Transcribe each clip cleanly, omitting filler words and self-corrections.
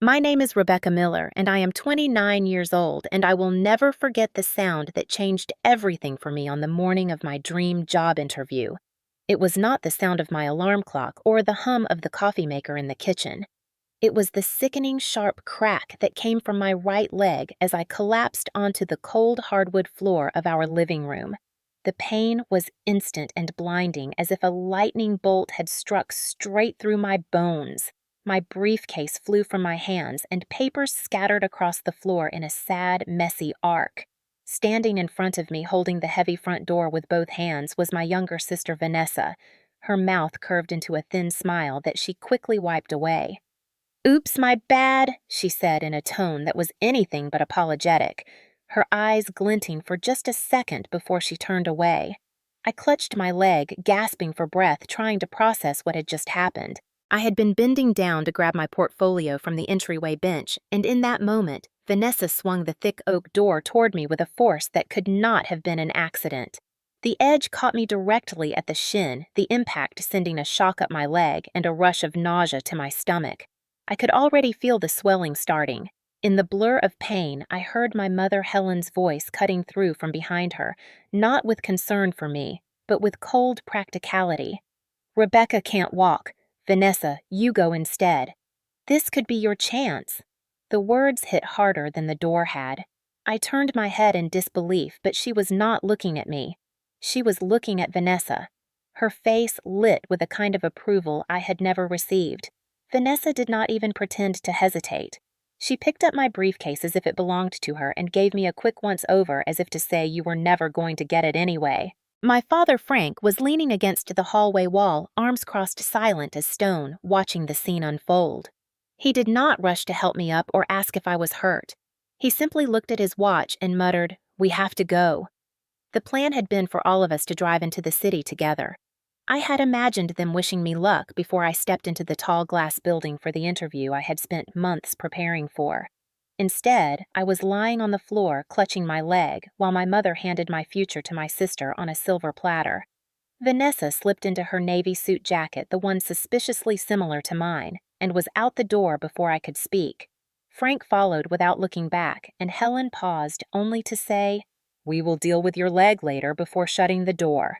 My name is Rebecca Miller, and I am 29 years old, and I will never forget the sound that changed everything for me on the morning of my dream job interview. It was not the sound of my alarm clock or the hum of the coffee maker in the kitchen. It was the sickening sharp crack that came from my right leg as I collapsed onto the cold hardwood floor of our living room. The pain was instant and blinding, as if a lightning bolt had struck straight through my bones. My briefcase flew from my hands, and papers scattered across the floor in a sad, messy arc. Standing in front of me, holding the heavy front door with both hands, was my younger sister Vanessa, her mouth curved into a thin smile that she quickly wiped away. "Oops, my bad," she said in a tone that was anything but apologetic, her eyes glinting for just a second before she turned away. I clutched my leg, gasping for breath, trying to process what had just happened. I had been bending down to grab my portfolio from the entryway bench, and in that moment, Vanessa swung the thick oak door toward me with a force that could not have been an accident. The edge caught me directly at the shin, the impact sending a shock up my leg and a rush of nausea to my stomach. I could already feel the swelling starting. In the blur of pain, I heard my mother Helen's voice cutting through from behind her, not with concern for me, but with cold practicality. "Rebecca can't walk. Vanessa, you go instead. This could be your chance." The words hit harder than the door had. I turned my head in disbelief, but she was not looking at me. She was looking at Vanessa. Her face lit with a kind of approval I had never received. Vanessa did not even pretend to hesitate. She picked up my briefcase as if it belonged to her and gave me a quick once-over as if to say you were never going to get it anyway. My father, Frank, was leaning against the hallway wall, arms crossed, silent as stone, watching the scene unfold. He did not rush to help me up or ask if I was hurt. He simply looked at his watch and muttered, "We have to go." The plan had been for all of us to drive into the city together. I had imagined them wishing me luck before I stepped into the tall glass building for the interview I had spent months preparing for. Instead, I was lying on the floor, clutching my leg, while my mother handed my future to my sister on a silver platter. Vanessa slipped into her navy suit jacket, the one suspiciously similar to mine, and was out the door before I could speak. Frank followed without looking back, and Helen paused only to say, "We will deal with your leg later," before shutting the door.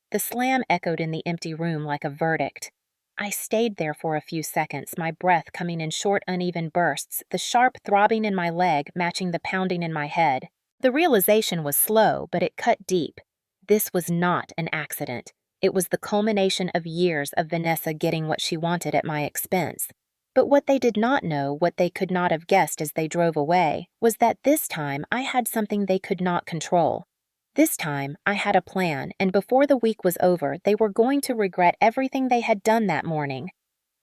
The slam echoed in the empty room like a verdict. I stayed there for a few seconds, my breath coming in short, uneven bursts, the sharp throbbing in my leg matching the pounding in my head. The realization was slow, but it cut deep. This was not an accident. It was the culmination of years of Vanessa getting what she wanted at my expense. But what they did not know, what they could not have guessed as they drove away, was that this time I had something they could not control. This time, I had a plan, and before the week was over, they were going to regret everything they had done that morning.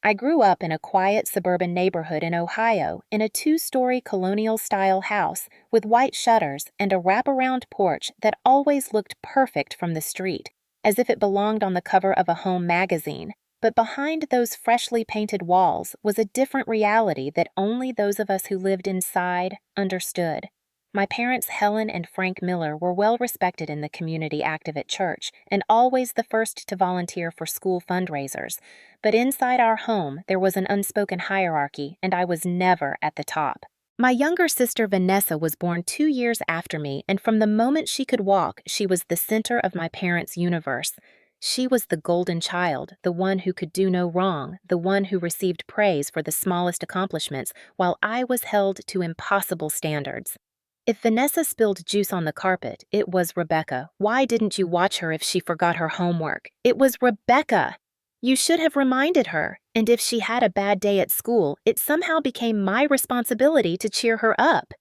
I grew up in a quiet suburban neighborhood in Ohio, in a two-story colonial-style house with white shutters and a wraparound porch that always looked perfect from the street, as if it belonged on the cover of a home magazine. But behind those freshly painted walls was a different reality that only those of us who lived inside understood. My parents, Helen and Frank Miller, were well respected in the community, active at church, and always the first to volunteer for school fundraisers. But inside our home, there was an unspoken hierarchy, and I was never at the top. My younger sister Vanessa was born 2 years after me, and from the moment she could walk, she was the center of my parents' universe. She was the golden child, the one who could do no wrong, the one who received praise for the smallest accomplishments, while I was held to impossible standards. If Vanessa spilled juice on the carpet, it was Rebecca. Why didn't you watch her if she forgot her homework? It was Rebecca. You should have reminded her, and if she had a bad day at school, it somehow became my responsibility to cheer her up.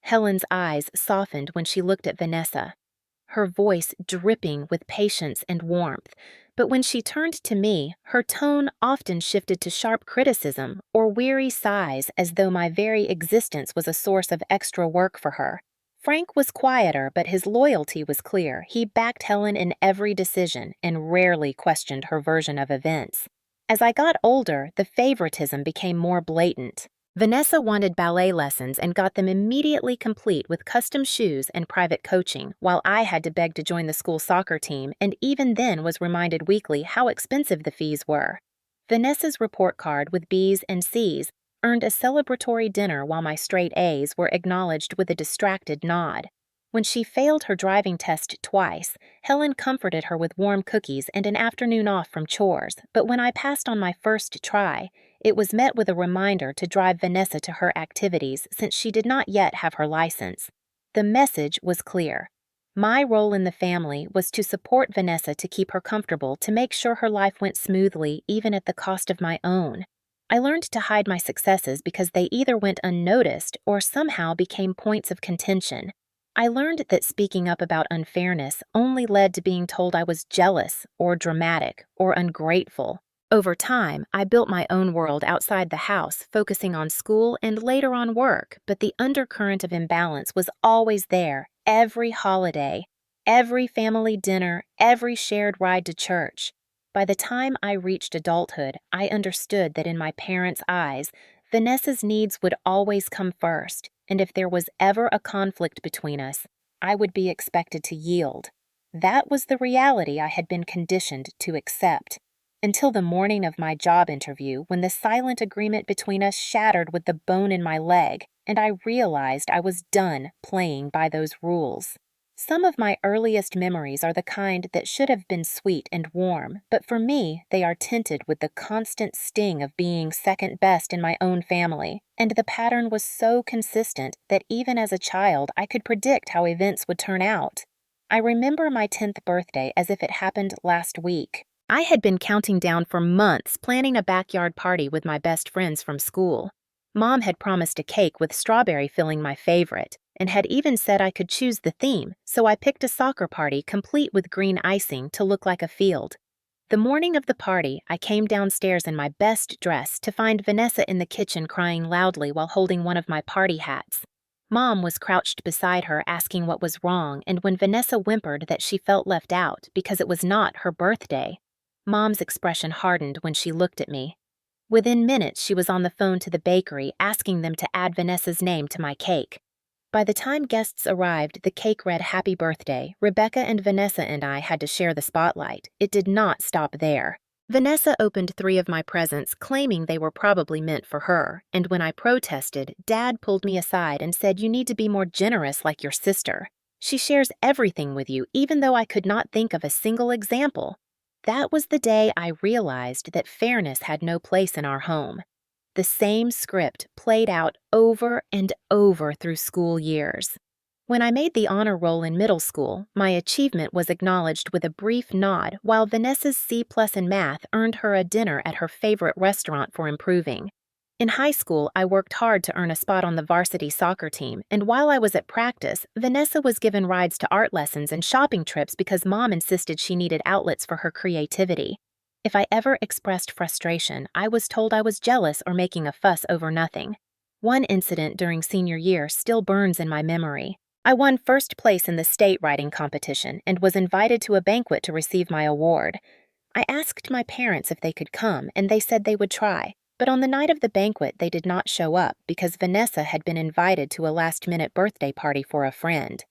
Helen's eyes softened when she looked at Vanessa, her voice dripping with patience and warmth. But when she turned to me, her tone often shifted to sharp criticism or weary sighs, as though my very existence was a source of extra work for her. Frank was quieter, but his loyalty was clear. He backed Helen in every decision and rarely questioned her version of events. As I got older, the favoritism became more blatant. Vanessa wanted ballet lessons and got them immediately complete with custom shoes and private coaching, while I had to beg to join the school soccer team and even then was reminded weekly how expensive the fees were. Vanessa's report card with B's and C's earned a celebratory dinner while my straight A's were acknowledged with a distracted nod. When she failed her driving test twice, Helen comforted her with warm cookies and an afternoon off from chores, but when I passed on my first try, it was met with a reminder to drive Vanessa to her activities since she did not yet have her license. The message was clear. My role in the family was to support Vanessa to keep her comfortable, to make sure her life went smoothly even at the cost of my own. I learned to hide my successes because they either went unnoticed or somehow became points of contention. I learned that speaking up about unfairness only led to being told I was jealous or dramatic or ungrateful. Over time, I built my own world outside the house, focusing on school and later on work, but the undercurrent of imbalance was always there, every holiday, every family dinner, every shared ride to church. By the time I reached adulthood, I understood that in my parents' eyes, Vanessa's needs would always come first, and if there was ever a conflict between us, I would be expected to yield. That was the reality I had been conditioned to accept. Until the morning of my job interview, when the silent agreement between us shattered with the bone in my leg, and I realized I was done playing by those rules. Some of my earliest memories are the kind that should have been sweet and warm, but for me, they are tinted with the constant sting of being second best in my own family, and the pattern was so consistent that even as a child, I could predict how events would turn out. I remember my 10th birthday as if it happened last week. I had been counting down for months, planning a backyard party with my best friends from school. Mom had promised a cake with strawberry filling my favorite, and had even said I could choose the theme, so I picked a soccer party complete with green icing to look like a field. The morning of the party, I came downstairs in my best dress to find Vanessa in the kitchen crying loudly while holding one of my party hats. Mom was crouched beside her asking what was wrong, and when Vanessa whimpered that she felt left out because it was not her birthday, Mom's expression hardened when she looked at me. Within minutes, she was on the phone to the bakery asking them to add Vanessa's name to my cake. By the time guests arrived, the cake read Happy Birthday. Rebecca and Vanessa and I had to share the spotlight. It did not stop there. Vanessa opened 3 of my presents, claiming they were probably meant for her, and when I protested, Dad pulled me aside and said, "You need to be more generous like your sister. She shares everything with you, even though I could not think of a single example." That was the day I realized that fairness had no place in our home. The same script played out over and over through school years. When I made the honor roll in middle school, my achievement was acknowledged with a brief nod, while Vanessa's C+ in math earned her a dinner at her favorite restaurant for improving. In high school, I worked hard to earn a spot on the varsity soccer team, and while I was at practice, Vanessa was given rides to art lessons and shopping trips because Mom insisted she needed outlets for her creativity. If I ever expressed frustration, I was told I was jealous or making a fuss over nothing. One incident during senior year still burns in my memory. I won first place in the state writing competition and was invited to a banquet to receive my award. I asked my parents if they could come, and they said they would try. But on the night of the banquet, they did not show up because Vanessa had been invited to a last-minute birthday party for a friend.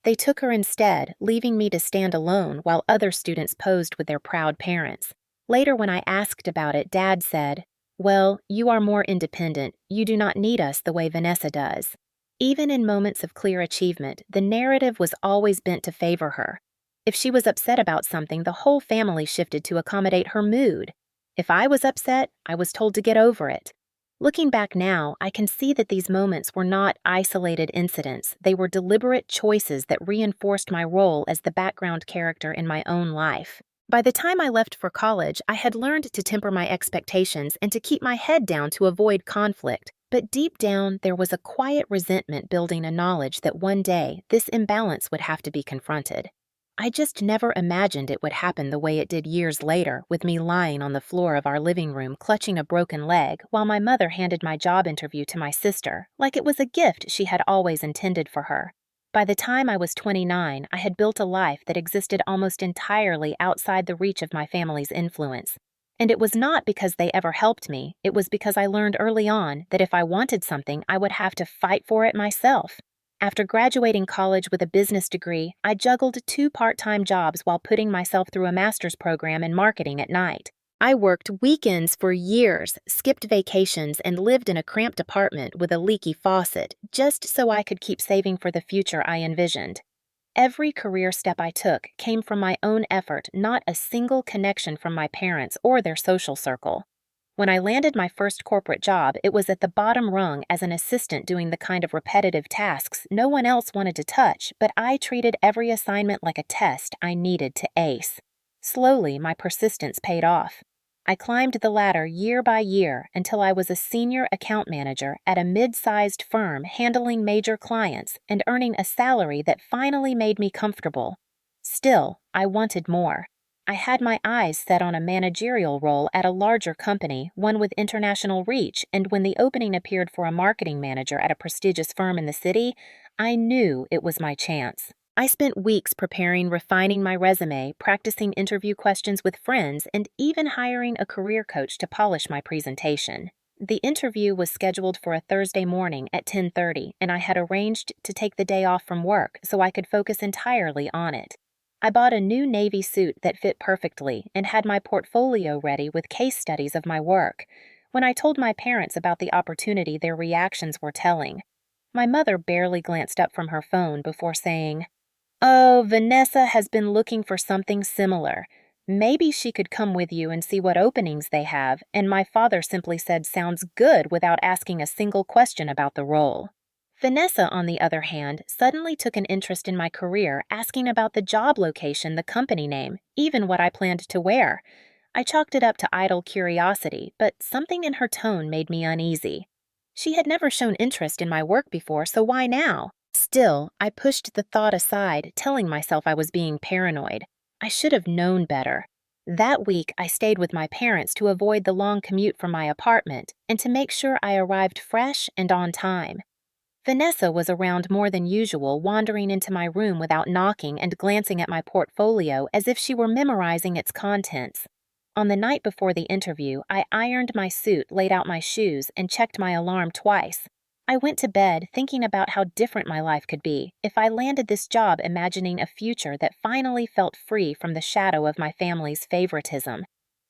They took her instead, leaving me to stand alone while other students posed with their proud parents. Later, when I asked about it, Dad said, "Well, you are more independent. You do not need us the way Vanessa does." Even in moments of clear achievement, the narrative was always bent to favor her. If she was upset about something, the whole family shifted to accommodate her mood. If I was upset, I was told to get over it. Looking back now, I can see that these moments were not isolated incidents. They were deliberate choices that reinforced my role as the background character in my own life. By the time I left for college, I had learned to temper my expectations and to keep my head down to avoid conflict. But deep down, there was a quiet resentment building a knowledge that one day this imbalance would have to be confronted. I just never imagined it would happen the way it did years later, with me lying on the floor of our living room clutching a broken leg while my mother handed my job interview to my sister, like it was a gift she had always intended for her. By the time I was 29, I had built a life that existed almost entirely outside the reach of my family's influence. And it was not because they ever helped me, it was because I learned early on that if I wanted something, I would have to fight for it myself. After graduating college with a business degree, I juggled 2 part-time jobs while putting myself through a master's program in marketing at night. I worked weekends for years, skipped vacations, and lived in a cramped apartment with a leaky faucet just so I could keep saving for the future I envisioned. Every career step I took came from my own effort, not a single connection from my parents or their social circle. When I landed my first corporate job, it was at the bottom rung as an assistant doing the kind of repetitive tasks no one else wanted to touch, but I treated every assignment like a test I needed to ace. Slowly, my persistence paid off. I climbed the ladder year by year until I was a senior account manager at a mid-sized firm handling major clients and earning a salary that finally made me comfortable. Still, I wanted more. I had my eyes set on a managerial role at a larger company, one with international reach, and when the opening appeared for a marketing manager at a prestigious firm in the city, I knew it was my chance. I spent weeks preparing, refining my resume, practicing interview questions with friends, and even hiring a career coach to polish my presentation. The interview was scheduled for a Thursday morning at 10:30, and I had arranged to take the day off from work so I could focus entirely on it. I bought a new navy suit that fit perfectly and had my portfolio ready with case studies of my work. When I told my parents about the opportunity, their reactions were telling. My mother barely glanced up from her phone before saying, "Oh, Vanessa has been looking for something similar. Maybe she could come with you and see what openings they have," and my father simply said, "Sounds good," without asking a single question about the role. Vanessa, on the other hand, suddenly took an interest in my career, asking about the job location, the company name, even what I planned to wear. I chalked it up to idle curiosity, but something in her tone made me uneasy. She had never shown interest in my work before, so why now? Still, I pushed the thought aside, telling myself I was being paranoid. I should have known better. That week, I stayed with my parents to avoid the long commute from my apartment and to make sure I arrived fresh and on time. Vanessa was around more than usual, wandering into my room without knocking and glancing at my portfolio as if she were memorizing its contents. On the night before the interview, I ironed my suit, laid out my shoes, and checked my alarm twice. I went to bed thinking about how different my life could be if I landed this job, imagining a future that finally felt free from the shadow of my family's favoritism.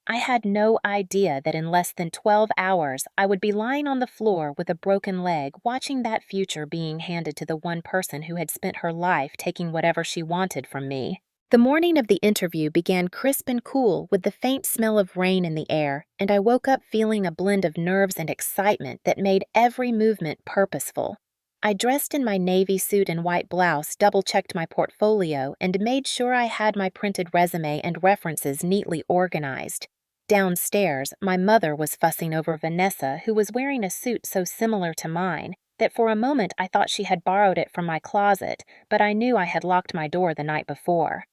I had no idea that in less than 12 hours I would be lying on the floor with a broken leg, watching that future being handed to the one person who had spent her life taking whatever she wanted from me. The morning of the interview began crisp and cool with the faint smell of rain in the air, and I woke up feeling a blend of nerves and excitement that made every movement purposeful. I dressed in my navy suit and white blouse, double-checked my portfolio, and made sure I had my printed resume and references neatly organized. Downstairs, my mother was fussing over Vanessa, who was wearing a suit so similar to mine that for a moment I thought she had borrowed it from my closet, but I knew I had locked my door the night before.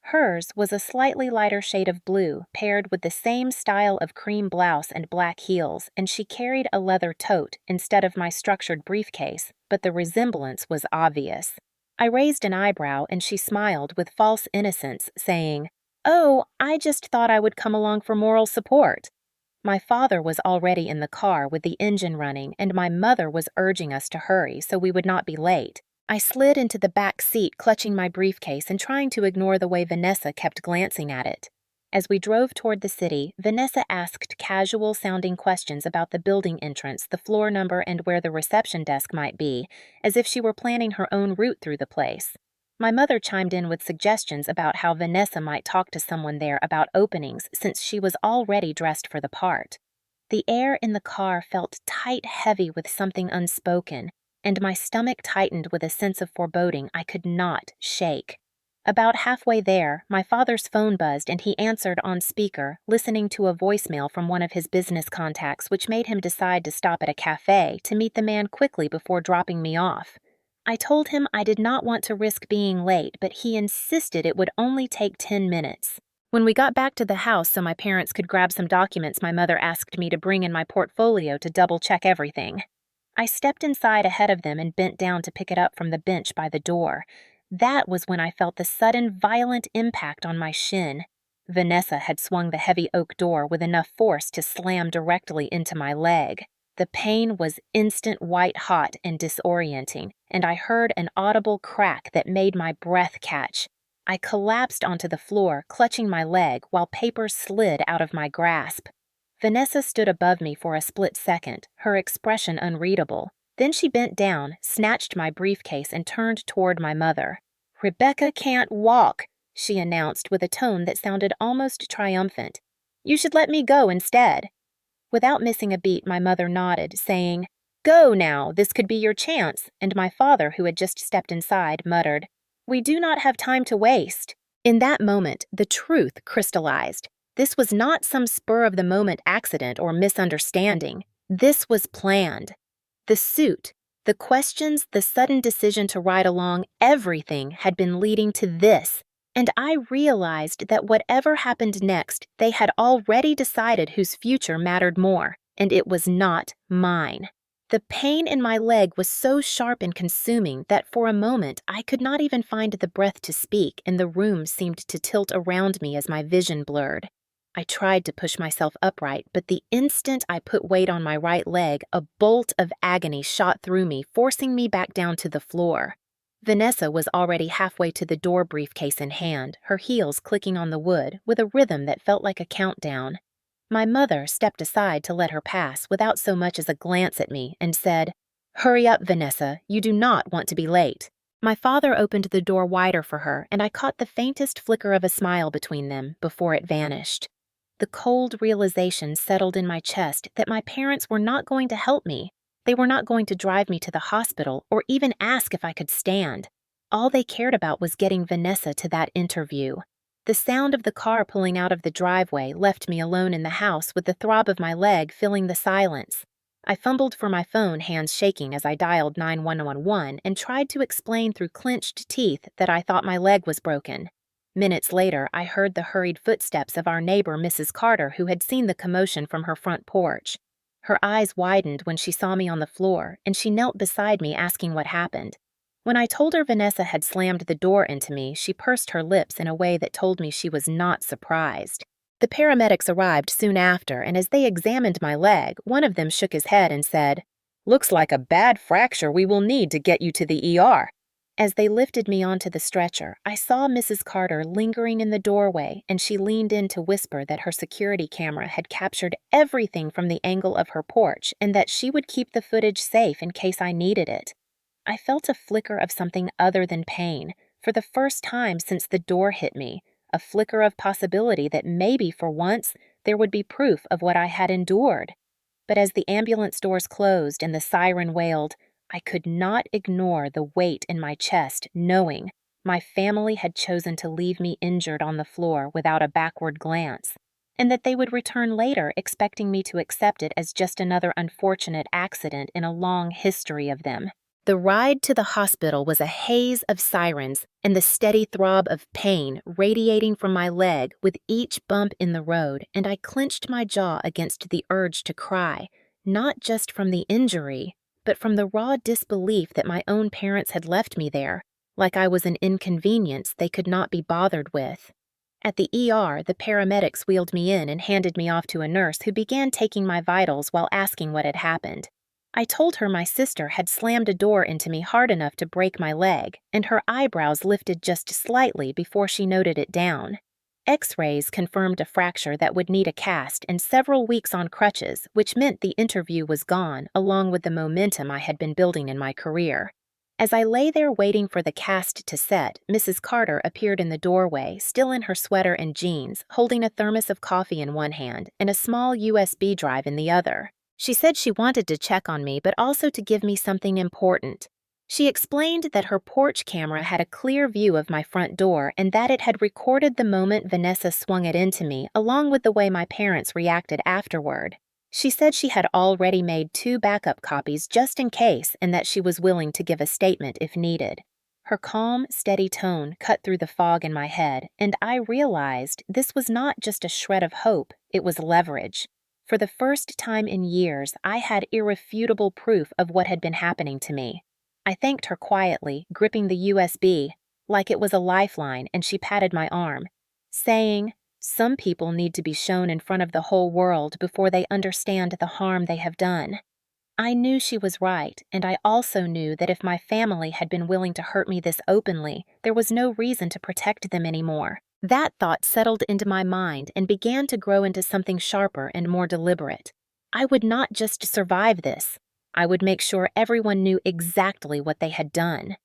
Hers was a slightly lighter shade of blue, paired with the same style of cream blouse and black heels, and she carried a leather tote instead of my structured briefcase, but the resemblance was obvious. I raised an eyebrow and she smiled with false innocence, saying, "Oh, I just thought I would come along for moral support." My father was already in the car with the engine running, and my mother was urging us to hurry so we would not be late. I slid into the back seat, clutching my briefcase and trying to ignore the way Vanessa kept glancing at it. As we drove toward the city, Vanessa asked casual-sounding questions about the building entrance, the floor number, and where the reception desk might be, as if she were planning her own route through the place. My mother chimed in with suggestions about how Vanessa might talk to someone there about openings since she was already dressed for the part. The air in the car felt tight-heavy with something unspoken, and my stomach tightened with a sense of foreboding I could not shake. About halfway there, my father's phone buzzed and he answered on speaker, listening to a voicemail from one of his business contacts, which made him decide to stop at a cafe to meet the man quickly before dropping me off. I told him I did not want to risk being late, but he insisted it would only take 10 minutes. When we got back to the house so my parents could grab some documents, my mother asked me to bring in my portfolio to double-check everything. I stepped inside ahead of them and bent down to pick it up from the bench by the door. That was when I felt the sudden, violent impact on my shin. Vanessa had swung the heavy oak door with enough force to slam directly into my leg. The pain was instant white-hot and disorienting, and I heard an audible crack that made my breath catch. I collapsed onto the floor, clutching my leg while papers slid out of my grasp. Vanessa stood above me for a split second, her expression unreadable. Then she bent down, snatched my briefcase, and turned toward my mother. "Rebecca can't walk," she announced with a tone that sounded almost triumphant. "You should let me go instead." Without missing a beat, my mother nodded, saying, "Go now, this could be your chance," and my father, who had just stepped inside, muttered, "We do not have time to waste." In that moment, the truth crystallized. This was not some spur-of-the-moment accident or misunderstanding. This was planned. The suit, the questions, the sudden decision to ride along, everything had been leading to this. And I realized that whatever happened next, they had already decided whose future mattered more, and it was not mine. The pain in my leg was so sharp and consuming that for a moment I could not even find the breath to speak, and the room seemed to tilt around me as my vision blurred. I tried to push myself upright, but the instant I put weight on my right leg, a bolt of agony shot through me, forcing me back down to the floor. Vanessa was already halfway to the door, briefcase in hand, her heels clicking on the wood with a rhythm that felt like a countdown. My mother stepped aside to let her pass without so much as a glance at me and said, "Hurry up, Vanessa, you do not want to be late." My father opened the door wider for her, and I caught the faintest flicker of a smile between them before it vanished. The cold realization settled in my chest that my parents were not going to help me. They were not going to drive me to the hospital or even ask if I could stand. All they cared about was getting Vanessa to that interview. The sound of the car pulling out of the driveway left me alone in the house with the throb of my leg filling the silence. I fumbled for my phone, hands shaking as I dialed 911 and tried to explain through clenched teeth that I thought my leg was broken. Minutes later, I heard the hurried footsteps of our neighbor, Mrs. Carter, who had seen the commotion from her front porch. Her eyes widened when she saw me on the floor, and she knelt beside me asking what happened. When I told her Vanessa had slammed the door into me, she pursed her lips in a way that told me she was not surprised. The paramedics arrived soon after, and as they examined my leg, one of them shook his head and said, "Looks like a bad fracture we will need to get you to the ER." As they lifted me onto the stretcher, I saw Mrs. Carter lingering in the doorway, and she leaned in to whisper that her security camera had captured everything from the angle of her porch and that she would keep the footage safe in case I needed it. I felt a flicker of something other than pain, for the first time since the door hit me, a flicker of possibility that maybe for once there would be proof of what I had endured. But as the ambulance doors closed and the siren wailed, I could not ignore the weight in my chest, knowing my family had chosen to leave me injured on the floor without a backward glance, and that they would return later expecting me to accept it as just another unfortunate accident in a long history of them. The ride to the hospital was a haze of sirens and the steady throb of pain radiating from my leg with each bump in the road, and I clenched my jaw against the urge to cry, not just from the injury, but from the raw disbelief that my own parents had left me there, like I was an inconvenience they could not be bothered with. At the ER, the paramedics wheeled me in and handed me off to a nurse who began taking my vitals while asking what had happened. I told her my sister had slammed a door into me hard enough to break my leg, and her eyebrows lifted just slightly before she noted it down. X-rays confirmed a fracture that would need a cast and several weeks on crutches, which meant the interview was gone, along with the momentum I had been building in my career. As I lay there waiting for the cast to set, Mrs. Carter appeared in the doorway, still in her sweater and jeans, holding a thermos of coffee in one hand and a small USB drive in the other. She said she wanted to check on me, but also to give me something important. She explained that her porch camera had a clear view of my front door and that it had recorded the moment Vanessa swung it into me, along with the way my parents reacted afterward. She said she had already made 2 backup copies just in case and that she was willing to give a statement if needed. Her calm, steady tone cut through the fog in my head, and I realized this was not just a shred of hope, it was leverage. For the first time in years, I had irrefutable proof of what had been happening to me. I thanked her quietly, gripping the USB like it was a lifeline, and she patted my arm, saying, "Some people need to be shown in front of the whole world before they understand the harm they have done." I knew she was right, and I also knew that if my family had been willing to hurt me this openly, there was no reason to protect them anymore. That thought settled into my mind and began to grow into something sharper and more deliberate. I would not just survive this. I would make sure everyone knew exactly what they had done.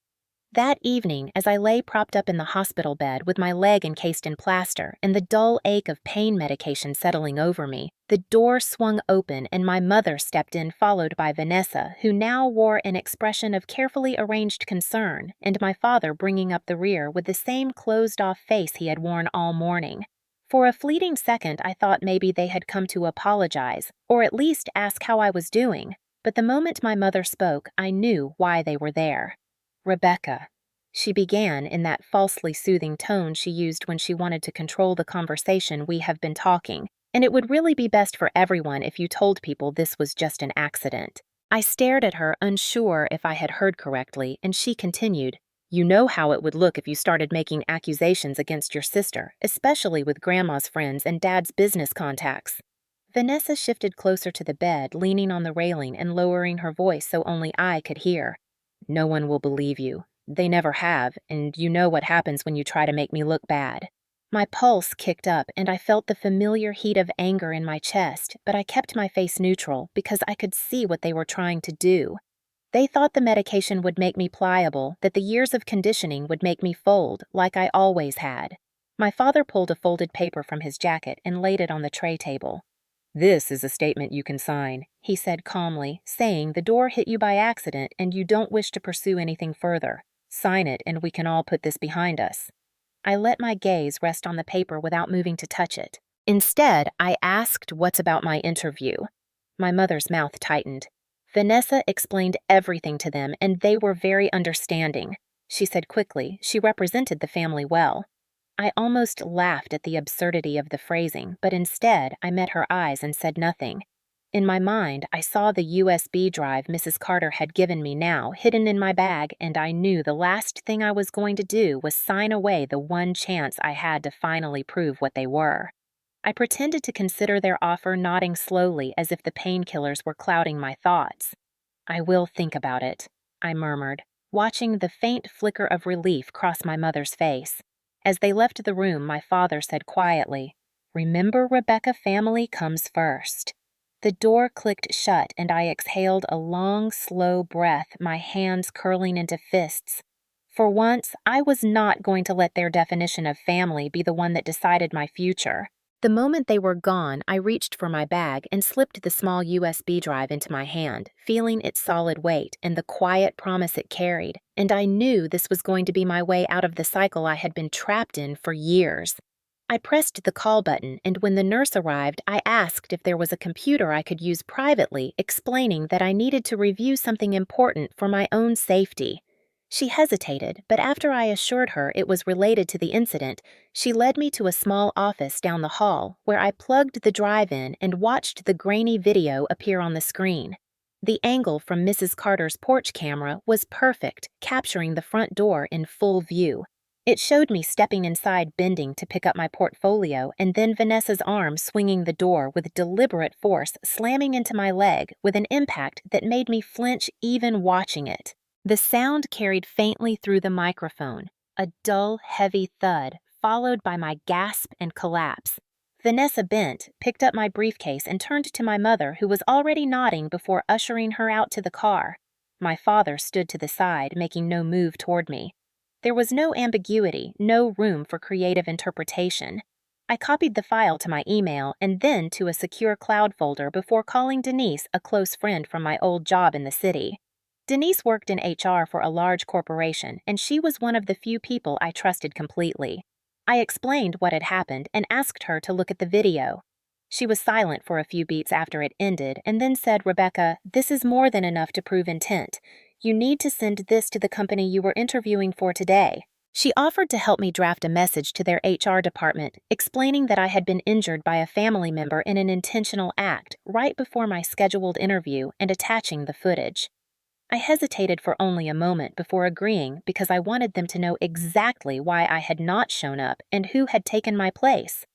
That evening, as I lay propped up in the hospital bed with my leg encased in plaster and the dull ache of pain medication settling over me, the door swung open and my mother stepped in, followed by Vanessa, who now wore an expression of carefully arranged concern, and my father bringing up the rear with the same closed-off face he had worn all morning. For a fleeting second, I thought maybe they had come to apologize, or at least ask how I was doing, but the moment my mother spoke, I knew why they were there. "Rebecca," she began in that falsely soothing tone she used when she wanted to control the conversation. "We have been talking, and it would really be best for everyone if you told people this was just an accident." I stared at her, unsure if I had heard correctly, and she continued, "You know how it would look if you started making accusations against your sister, especially with Grandma's friends and Dad's business contacts." Vanessa shifted closer to the bed, leaning on the railing and lowering her voice so only I could hear. "No one will believe you. They never have, and you know what happens when you try to make me look bad." My pulse kicked up, and I felt the familiar heat of anger in my chest, but I kept my face neutral because I could see what they were trying to do. They thought the medication would make me pliable, that the years of conditioning would make me fold, like I always had. My father pulled a folded paper from his jacket and laid it on the tray table. "This is a statement you can sign," he said calmly, saying the door hit you by accident and you don't wish to pursue anything further. "Sign it and we can all put this behind us." I let my gaze rest on the paper without moving to touch it. Instead, I asked what's about my interview. My mother's mouth tightened. Vanessa explained everything to them and they were very understanding. She said quickly she represented the family well. I almost laughed at the absurdity of the phrasing, but instead I met her eyes and said nothing. In my mind, I saw the USB drive Mrs. Carter had given me now hidden in my bag, and I knew the last thing I was going to do was sign away the one chance I had to finally prove what they were. I pretended to consider their offer, nodding slowly as if the painkillers were clouding my thoughts. "I will think about it," I murmured, watching the faint flicker of relief cross my mother's face. As they left the room, my father said quietly, "Remember, Rebecca, family comes first." The door clicked shut and I exhaled a long, slow breath, my hands curling into fists. For once, I was not going to let their definition of family be the one that decided my future. The moment they were gone, I reached for my bag and slipped the small USB drive into my hand, feeling its solid weight and the quiet promise it carried, and I knew this was going to be my way out of the cycle I had been trapped in for years. I pressed the call button, and when the nurse arrived, I asked if there was a computer I could use privately, explaining that I needed to review something important for my own safety. She hesitated, but after I assured her it was related to the incident, she led me to a small office down the hall where I plugged the drive in and watched the grainy video appear on the screen. The angle from Mrs. Carter's porch camera was perfect, capturing the front door in full view. It showed me stepping inside, bending to pick up my portfolio, and then Vanessa's arm swinging the door with deliberate force, slamming into my leg with an impact that made me flinch even watching it. The sound carried faintly through the microphone, a dull, heavy thud, followed by my gasp and collapse. Vanessa bent, picked up my briefcase, and turned to my mother, who was already nodding before ushering her out to the car. My father stood to the side, making no move toward me. There was no ambiguity, no room for creative interpretation. I copied the file to my email and then to a secure cloud folder before calling Denise, a close friend from my old job in the city. Denise worked in HR for a large corporation, and she was one of the few people I trusted completely. I explained what had happened and asked her to look at the video. She was silent for a few beats after it ended and then said, "Rebecca, this is more than enough to prove intent. You need to send this to the company you were interviewing for today." She offered to help me draft a message to their HR department, explaining that I had been injured by a family member in an intentional act right before my scheduled interview and attaching the footage. I hesitated for only a moment before agreeing because I wanted them to know exactly why I had not shown up and who had taken my place.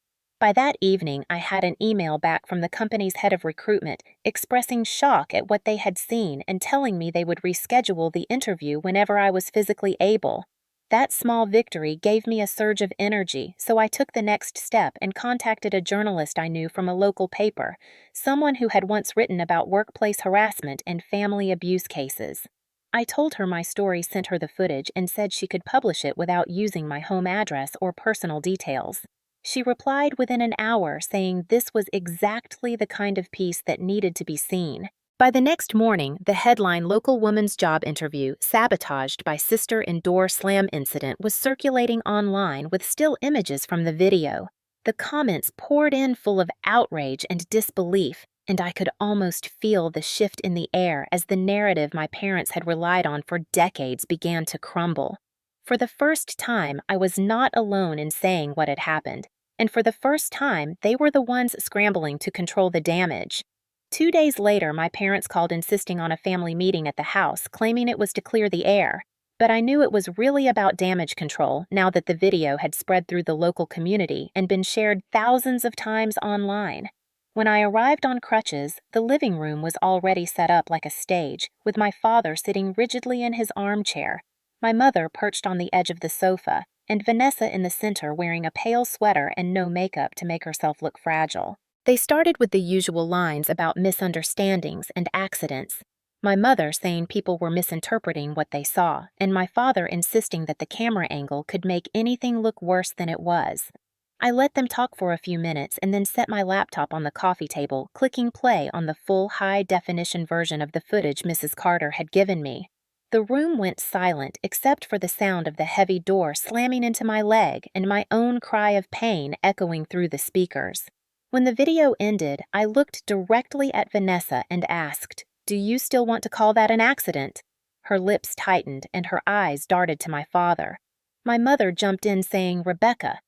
By that evening, I had an email back from the company's head of recruitment expressing shock at what they had seen and telling me they would reschedule the interview whenever I was physically able. That small victory gave me a surge of energy, so I took the next step and contacted a journalist I knew from a local paper, someone who had once written about workplace harassment and family abuse cases. I told her my story sent her the footage and said she could publish it without using my home address or personal details. She replied within an hour saying this was exactly the kind of piece that needed to be seen. By the next morning, the headline "Local Woman's Job Interview Sabotaged by Sister in Door Slam Incident" was circulating online with still images from the video. The comments poured in full of outrage and disbelief, and I could almost feel the shift in the air as the narrative my parents had relied on for decades began to crumble. For the first time, I was not alone in saying what had happened, and for the first time, they were the ones scrambling to control the damage. 2 days later, my parents called insisting on a family meeting at the house, claiming it was to clear the air. But I knew it was really about damage control now that the video had spread through the local community and been shared thousands of times online. When I arrived on crutches, the living room was already set up like a stage, with my father sitting rigidly in his armchair, my mother perched on the edge of the sofa, and Vanessa in the center wearing a pale sweater and no makeup to make herself look fragile. They started with the usual lines about misunderstandings and accidents, my mother saying people were misinterpreting what they saw, and my father insisting that the camera angle could make anything look worse than it was. I let them talk for a few minutes and then set my laptop on the coffee table, clicking play on the full high-definition version of the footage Mrs. Carter had given me. The room went silent except for the sound of the heavy door slamming into my leg and my own cry of pain echoing through the speakers. When the video ended, I looked directly at Vanessa and asked, "Do you still want to call that an accident?" Her lips tightened and her eyes darted to my father. My mother jumped in saying, "Rebecca,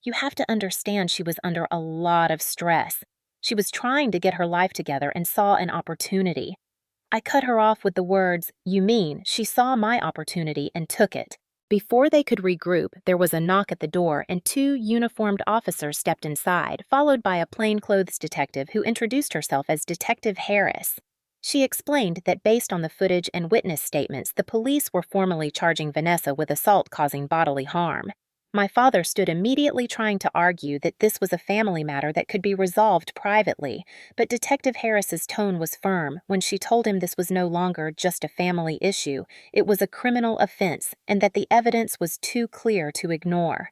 you have to understand she was under a lot of stress. She was trying to get her life together and saw an opportunity." I cut her off with the words, "You mean she saw my opportunity and took it." Before they could regroup, there was a knock at the door and 2 uniformed officers stepped inside, followed by a plainclothes detective who introduced herself as Detective Harris. She explained that based on the footage and witness statements, the police were formally charging Vanessa with assault causing bodily harm. My father stood immediately trying to argue that this was a family matter that could be resolved privately, but Detective Harris's tone was firm when she told him this was no longer just a family issue, it was a criminal offense, and that the evidence was too clear to ignore.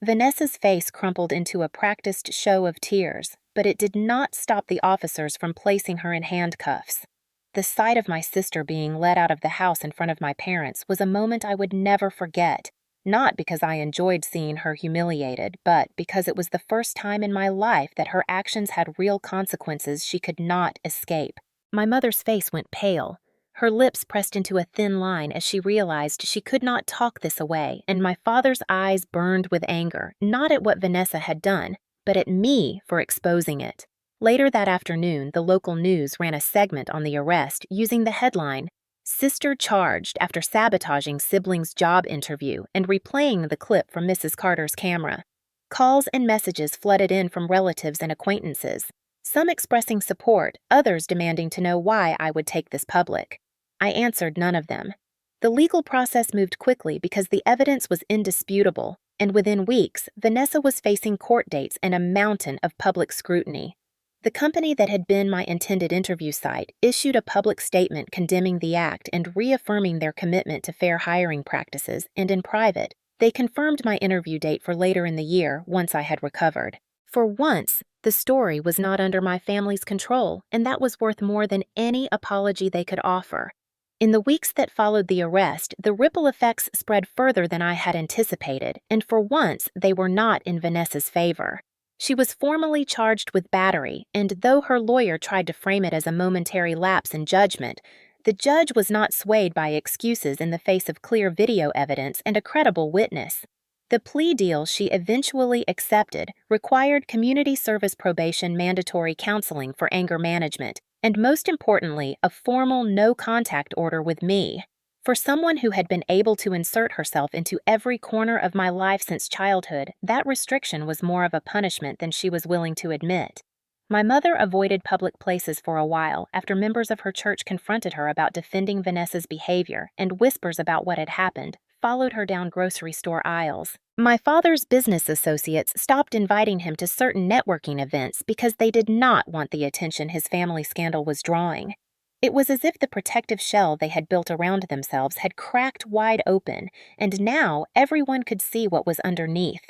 Vanessa's face crumpled into a practiced show of tears, but it did not stop the officers from placing her in handcuffs. The sight of my sister being led out of the house in front of my parents was a moment I would never forget. Not because I enjoyed seeing her humiliated, but because it was the first time in my life that her actions had real consequences she could not escape. My mother's face went pale. Her lips pressed into a thin line as she realized she could not talk this away, and my father's eyes burned with anger, not at what Vanessa had done, but at me for exposing it. Later that afternoon, the local news ran a segment on the arrest using the headline, "Sister Charged After Sabotaging Sibling's Job Interview," and replaying the clip from Mrs. Carter's camera. Calls and messages flooded in from relatives and acquaintances, some expressing support, others demanding to know why I would take this public. I answered none of them. The legal process moved quickly because the evidence was indisputable, and within weeks, Vanessa was facing court dates and a mountain of public scrutiny. The company that had been my intended interview site issued a public statement condemning the act and reaffirming their commitment to fair hiring practices, and in private, they confirmed my interview date for later in the year once I had recovered. For once, the story was not under my family's control, and that was worth more than any apology they could offer. In the weeks that followed the arrest, the ripple effects spread further than I had anticipated, and for once, they were not in Vanessa's favor. She was formally charged with battery, and though her lawyer tried to frame it as a momentary lapse in judgment, the judge was not swayed by excuses in the face of clear video evidence and a credible witness. The plea deal she eventually accepted required community service probation mandatory counseling for anger management, and most importantly, a formal no-contact order with me. For someone who had been able to insert herself into every corner of my life since childhood, that restriction was more of a punishment than she was willing to admit. My mother avoided public places for a while after members of her church confronted her about defending Vanessa's behavior, and whispers about what had happened followed her down grocery store aisles. My father's business associates stopped inviting him to certain networking events because they did not want the attention his family scandal was drawing. It was as if the protective shell they had built around themselves had cracked wide open, and now everyone could see what was underneath.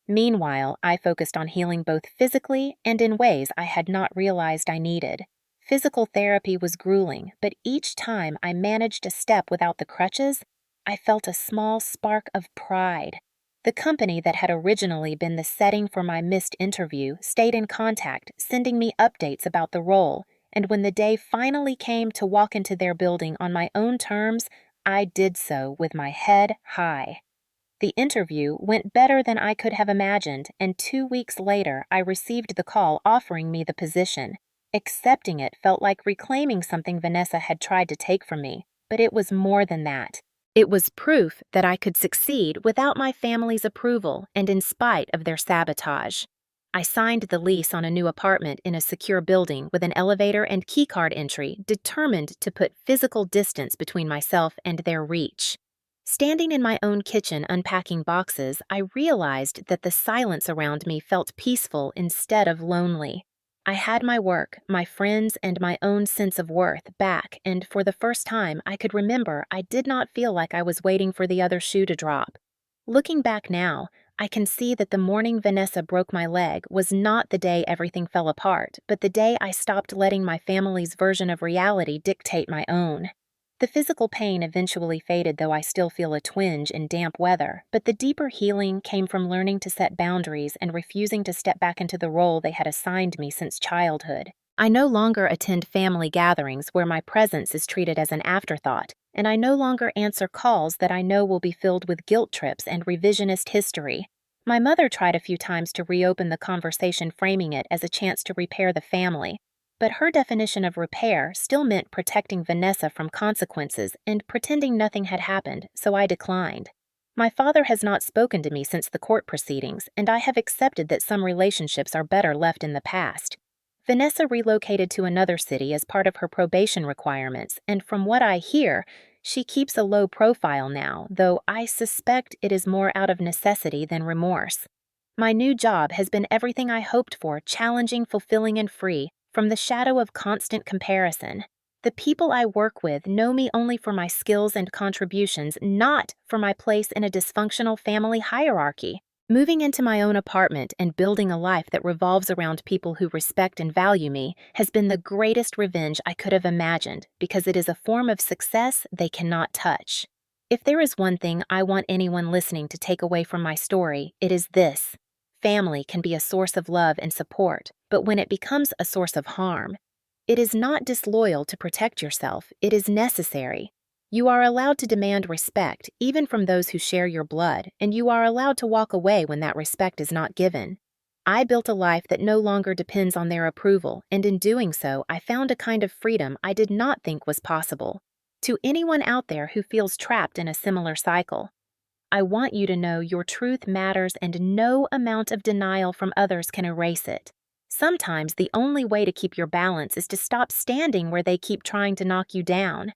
Meanwhile, I focused on healing both physically and in ways I had not realized I needed. Physical therapy was grueling, but each time I managed a step without the crutches, I felt a small spark of pride. The company that had originally been the setting for my missed interview stayed in contact, sending me updates about the role, and when the day finally came to walk into their building on my own terms, I did so with my head high. The interview went better than I could have imagined, and 2 weeks later I received the call offering me the position. Accepting it felt like reclaiming something Vanessa had tried to take from me, but it was more than that. It was proof that I could succeed without my family's approval and in spite of their sabotage. I signed the lease on a new apartment in a secure building with an elevator and keycard entry, determined to put physical distance between myself and their reach. Standing in my own kitchen unpacking boxes, I realized that the silence around me felt peaceful instead of lonely. I had my work, my friends, and my own sense of worth back, and for the first time I could remember I did not feel like I was waiting for the other shoe to drop. Looking back now, I can see that the morning Vanessa broke my leg was not the day everything fell apart, but the day I stopped letting my family's version of reality dictate my own. The physical pain eventually faded, though I still feel a twinge in damp weather, but the deeper healing came from learning to set boundaries and refusing to step back into the role they had assigned me since childhood. I no longer attend family gatherings where my presence is treated as an afterthought, and I no longer answer calls that I know will be filled with guilt trips and revisionist history. My mother tried a few times to reopen the conversation, framing it as a chance to repair the family, but her definition of repair still meant protecting Vanessa from consequences and pretending nothing had happened, so I declined. My father has not spoken to me since the court proceedings, and I have accepted that some relationships are better left in the past. Vanessa relocated to another city as part of her probation requirements, and from what I hear, she keeps a low profile now, though I suspect it is more out of necessity than remorse. My new job has been everything I hoped for: challenging, fulfilling, and free from the shadow of constant comparison. The people I work with know me only for my skills and contributions, not for my place in a dysfunctional family hierarchy. Moving into my own apartment and building a life that revolves around people who respect and value me has been the greatest revenge I could have imagined, because it is a form of success they cannot touch. If there is one thing I want anyone listening to take away from my story, it is this: family can be a source of love and support, but when it becomes a source of harm, it is not disloyal to protect yourself, it is necessary. You are allowed to demand respect, even from those who share your blood, and you are allowed to walk away when that respect is not given. I built a life that no longer depends on their approval, and in doing so, I found a kind of freedom I did not think was possible. To anyone out there who feels trapped in a similar cycle, I want you to know your truth matters, and no amount of denial from others can erase it. Sometimes the only way to keep your balance is to stop standing where they keep trying to knock you down.